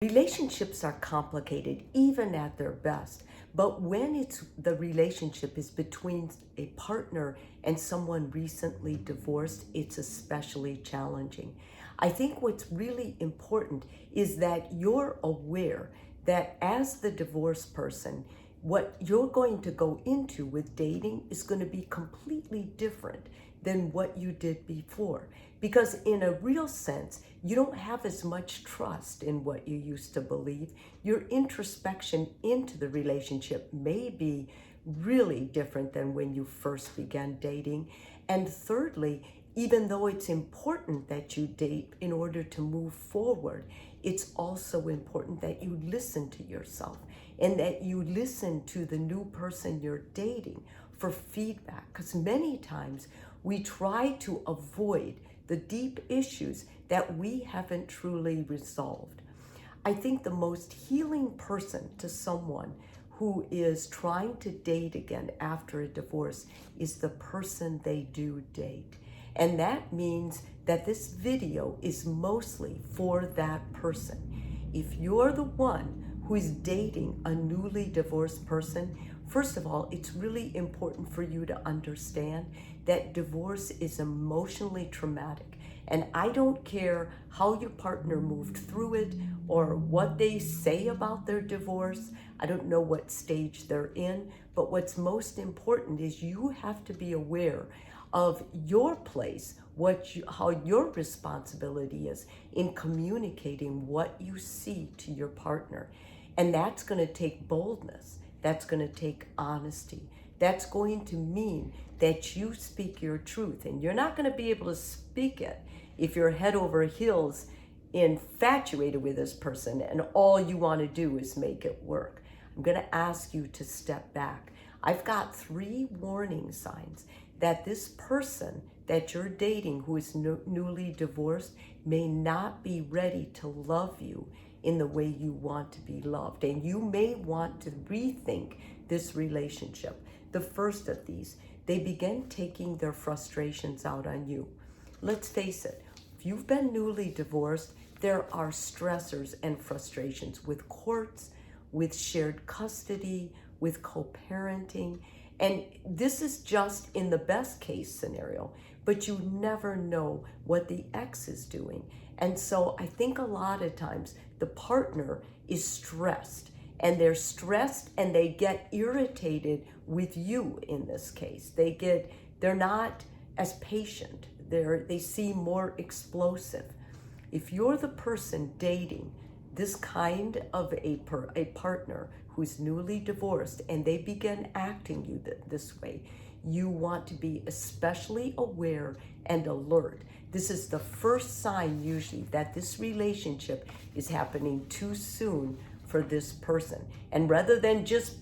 Relationships are complicated, even at their best. But when the relationship is between a partner and someone recently divorced, it's especially challenging. I think what's really important is that you're aware that as the divorced person, what you're going to go into with dating is going to be completely different than what you did before. Because in a real sense, you don't have as much trust in what you used to believe. Your introspection into the relationship may be really different than when you first began dating. And thirdly, even though it's important that you date in order to move forward, it's also important that you listen to yourself and that you listen to the new person you're dating for feedback. Because many times we try to avoid the deep issues that we haven't truly resolved. I think the most healing person to someone who is trying to date again after a divorce is the person they do date. And that means that this video is mostly for that person. If you're the one who is dating a newly divorced person, first of all, it's really important for you to understand that divorce is emotionally traumatic. And I don't care how your partner moved through it or what they say about their divorce. I don't know what stage they're in, but what's most important is you have to be aware of your place, how your responsibility is in communicating what you see to your partner. And that's going to take boldness. That's going to take honesty. That's going to mean that you speak your truth. And you're not going to be able to speak it if you're head over heels infatuated with this person and all you want to do is make it work. I'm going to ask you to step back. I've got 3 warning signs that this person that you're dating who is newly divorced may not be ready to love you in the way you want to be loved. And you may want to rethink this relationship. The first of these, they begin taking their frustrations out on you. Let's face it, if you've been newly divorced, there are stressors and frustrations with courts, with shared custody, with co-parenting. And this is just in the best case scenario, but you never know what the ex is doing. And so I think a lot of times the partner is stressed, and they're stressed and they get irritated with you in this case. They're not as patient. They seem more explosive. If you're the person dating this kind of a partner who's newly divorced and they begin acting you this way, you want to be especially aware and alert. This is the first sign usually that this relationship is happening too soon for this person. And rather than just,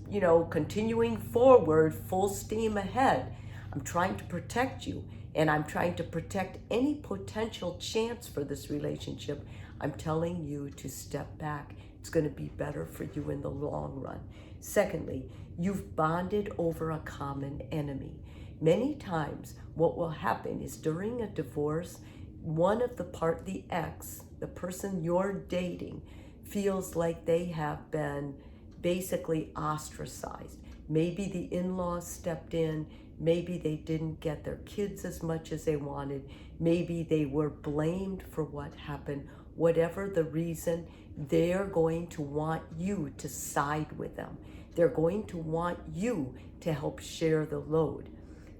continuing forward full steam ahead, I'm trying to protect you and I'm trying to protect any potential chance for this relationship. I'm telling you to step back. It's going to be better for you in the long run. Secondly, you've bonded over a common enemy. Many times what will happen is during a divorce, one of the ex, the person you're dating, feels like they have been basically ostracized. Maybe the in-laws stepped in. Maybe they didn't get their kids as much as they wanted. Maybe they were blamed for what happened. Whatever the reason, they're going to want you to side with them. They're going to want you to help share the load.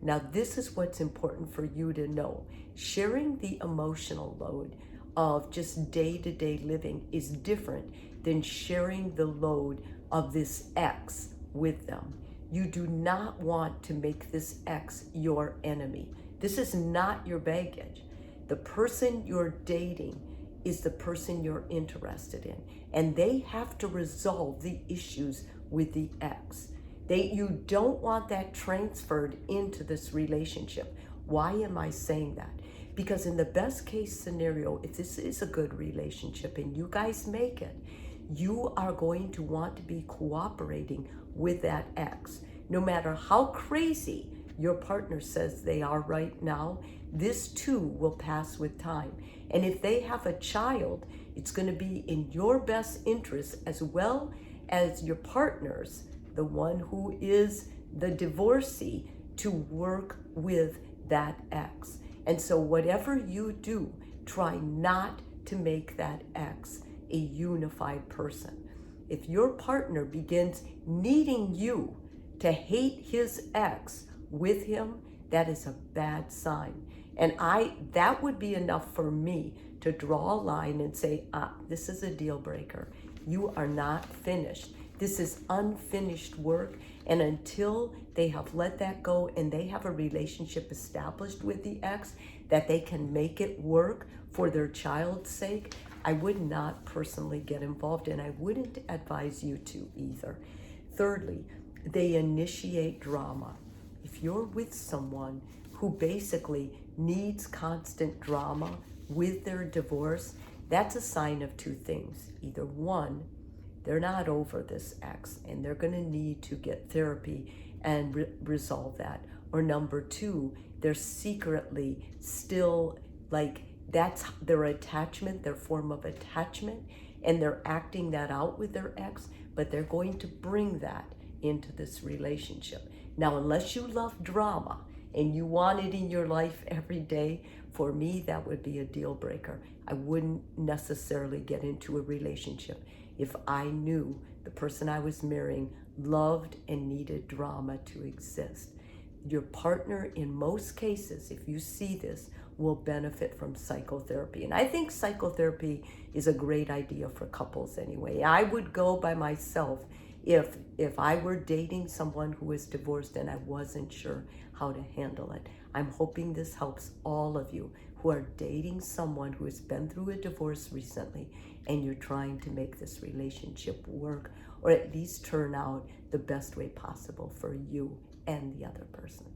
Now, this is what's important for you to know. Sharing the emotional load of just day-to-day living is different than sharing the load of this ex with them. You do not want to make this ex your enemy. This is not your baggage. The person you're dating is the person you're interested in, and they have to resolve the issues with the ex. You don't want that transferred into this relationship. Why am I saying that? Because in the best case scenario, if this is a good relationship and you guys make it, you are going to want to be cooperating with that ex. No matter how crazy your partner says they are right now, this too will pass with time. And if they have a child, it's going to be in your best interest, as well as your partner's, the one who is the divorcee, to work with that ex. And so whatever you do, try not to make that ex a unified person. If your partner begins needing you to hate his ex with him, that is a bad sign. And that would be enough for me to draw a line and say, this is a deal breaker. You are not finished. This is unfinished work. And until they have let that go and they have a relationship established with the ex that they can make it work for their child's sake, I would not personally get involved, and I wouldn't advise you to either. Thirdly, they initiate drama. If you're with someone who basically needs constant drama with their divorce, that's a sign of two things. Either one, they're not over this ex and they're going to need to get therapy and resolve that. Or number two, they're secretly still that's their attachment, their form of attachment, and they're acting that out with their ex, but they're going to bring that into this relationship. Now, unless you love drama and you want it in your life every day, for me, that would be a deal breaker. I wouldn't necessarily get into a relationship if I knew the person I was marrying loved and needed drama to exist. Your partner, in most cases, if you see this, will benefit from psychotherapy. And I think psychotherapy is a great idea for couples anyway. I would go by myself if I were dating someone who is divorced and I wasn't sure how to handle it. I'm hoping this helps all of you who are dating someone who has been through a divorce recently and you're trying to make this relationship work, or at least turn out the best way possible for you and the other person.